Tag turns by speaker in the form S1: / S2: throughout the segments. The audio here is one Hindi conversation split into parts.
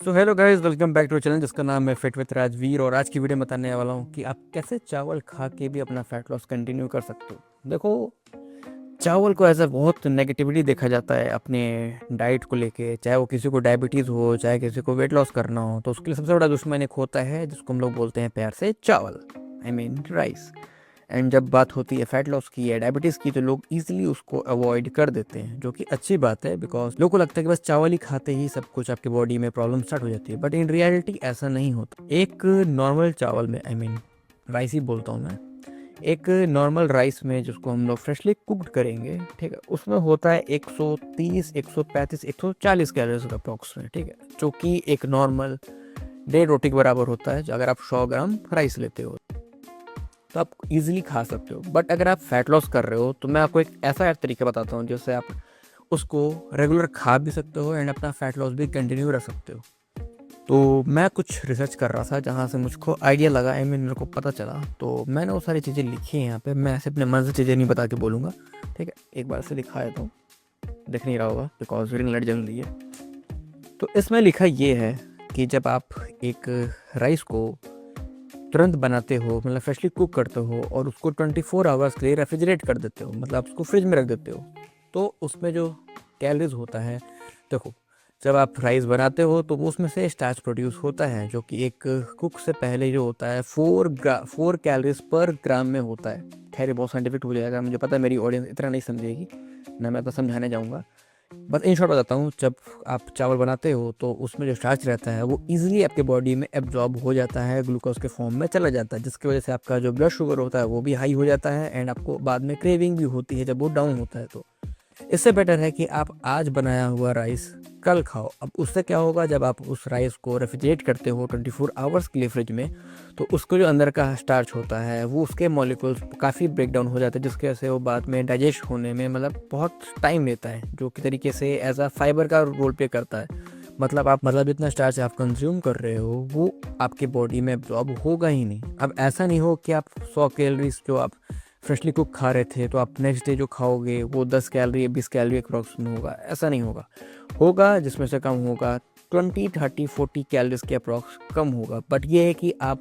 S1: So hello guys, welcome back to channel जिसका नाम है फिट विथ राजवीर। और आज की वीडियो में बताने वाला हूँ कि आप कैसे चावल खा के भी अपना फैट लॉस कंटिन्यू कर सकते हो। देखो, चावल को ऐसा बहुत नेगेटिविटी देखा जाता है अपने डाइट को लेके, चाहे वो किसी को डायबिटीज़ हो, चाहे किसी को वेट लॉस करना हो, तो उसके लिए सबसे बड़ा दुश्मन एक होता है जिसको हम लोग बोलते हैं प्यार से चावल, आई मीन राइस। एंड जब बात होती है फैट लॉस की या डायबिटीज़ की तो लोग इजीली उसको अवॉइड कर देते हैं, जो कि अच्छी बात है, बिकॉज लोगों को लगता है कि बस चावल ही खाते ही सब कुछ आपके बॉडी में प्रॉब्लम स्टार्ट हो जाती है। बट इन रियलिटी ऐसा नहीं होता। एक नॉर्मल चावल में, आई मीन राइस ही बोलता हूँ मैं, एक नॉर्मल राइस में जिसको हम लोग फ्रेशली कुक्ड करेंगे, ठीक है, उसमें होता है 130, 135, 140 कैलोरीज का अप्रॉक्स में, ठीक है, जो कि एक नॉर्मल डेढ़ रोटी के बराबर होता है अगर आप 100 ग्राम राइस लेते हो, तो आप इजीली खा सकते हो। बट अगर आप फैट लॉस कर रहे हो तो मैं आपको एक ऐसा तरीका बताता हूँ जिससे आप उसको रेगुलर खा भी सकते हो एंड अपना फैट लॉस भी कंटिन्यू रख सकते हो। तो मैं कुछ रिसर्च कर रहा था जहाँ से मुझको आइडिया लगा, आई मीन मेरे को पता चला, तो मैंने वो सारी चीज़ें लिखी हैं यहाँ पे। मैं ऐसे अपने मन से चीज़ें नहीं बता के बोलूँगा, ठीक है। एक बार से दिखा देता हूँ, दिख नहीं रहा होगा बिकॉज रीडिंग लाइट जल रही है। तो इसमें लिखा ये है कि जब आप एक राइस को तुरंत बनाते हो, मतलब फ्रेशली कुक करते हो और उसको 24 आवर्स के लिए रेफ्रिजरेट कर देते हो, मतलब आप उसको फ्रिज में रख देते हो, तो उसमें जो कैलोरीज होता है, देखो, जब आप राइस बनाते हो तो वो उसमें से स्टार्च प्रोड्यूस होता है जो कि एक कुक से पहले जो होता है 4 कैलोरीज पर ग्राम में होता है। खैर बहुत साइंटिफिक हो जाएगा, मुझे पता है मेरी ऑडियंस इतना नहीं समझेगी ना, मैं तो समझाने जाऊँगा। बस इन शॉर्ट बताता हूँ, जब आप चावल बनाते हो तो उसमें जो स्टार्च रहता है वो इजीली आपके बॉडी में एब्जॉर्ब हो जाता है, ग्लूकोज के फॉर्म में चला जाता है, जिसकी वजह से आपका जो ब्लड शुगर होता है वो भी हाई हो जाता है एंड आपको बाद में क्रेविंग भी होती है जब वो डाउन होता है। तो इससे बेटर है कि आप आज बनाया हुआ राइस कल खाओ। अब उससे क्या होगा, जब आप उस राइस को रेफ्रिजरेट करते हो 24 आवर्स के लिए फ्रिज में, तो उसको जो अंदर का स्टार्च होता है वो उसके मॉलिक्यूल्स काफ़ी ब्रेक डाउन हो जाते हैं, जिसकी वजह से वो बाद में डाइजेस्ट होने में मतलब बहुत टाइम लेता है, जो कि तरीके से एज अ फाइबर का रोल प्ले करता है। मतलब इतना स्टार्च आप कंज्यूम कर रहे हो वो आपके बॉडी में एब्जॉर्ब होगा ही नहीं। अब ऐसा नहीं हो कि आप 100 कैलोरीज जो आप फ्रेशली कुक खा रहे थे तो आप नेक्स्ट डे जो खाओगे वो 10 कैलोरी 20 कैलोरी अप्रॉक्स में होगा, ऐसा नहीं होगा। होगा जिसमें से कम होगा 20, 30, 40 कैलोरीज के अप्रॉक्स कम होगा। बट ये है कि आप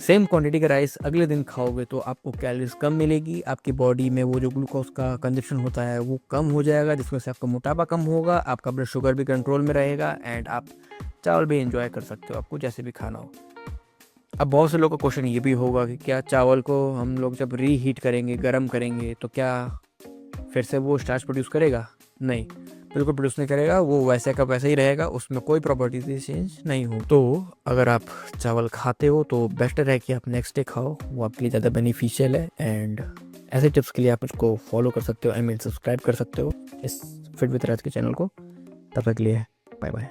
S1: सेम क्वांटिटी का राइस अगले दिन खाओगे तो आपको कैलोरीज कम मिलेगी, आपकी बॉडी में वो जो ग्लूकोज का कंजप्शन होता है वो कम हो जाएगा, जिसमें से आपका मोटापा कम होगा, आपका ब्लड शुगर भी कंट्रोल में रहेगा एंड आप चावल भी इंजॉय कर सकते हो, आपको जैसे भी खाना हो। अब बहुत से लोगों का क्वेश्चन ये भी होगा कि क्या चावल को हम लोग जब रीहीट करेंगे, गर्म करेंगे, तो क्या फिर से वो स्टार्च प्रोड्यूस करेगा? नहीं, बिल्कुल प्रोड्यूस नहीं करेगा, वो वैसे का वैसा ही रहेगा, उसमें कोई प्रॉपर्टीज चेंज नहीं हो। तो अगर आप चावल खाते हो तो बेटर है कि आप नेक्स्ट डे खाओ, वो आपके लिए ज़्यादा बेनिफिशियल है। एंड ऐसे टिप्स के लिए आप उसको फॉलो कर सकते हो, आई मीन सब्सक्राइब कर सकते हो इस फिट विद राज के चैनल को। तब तक के लिए बाय बाय।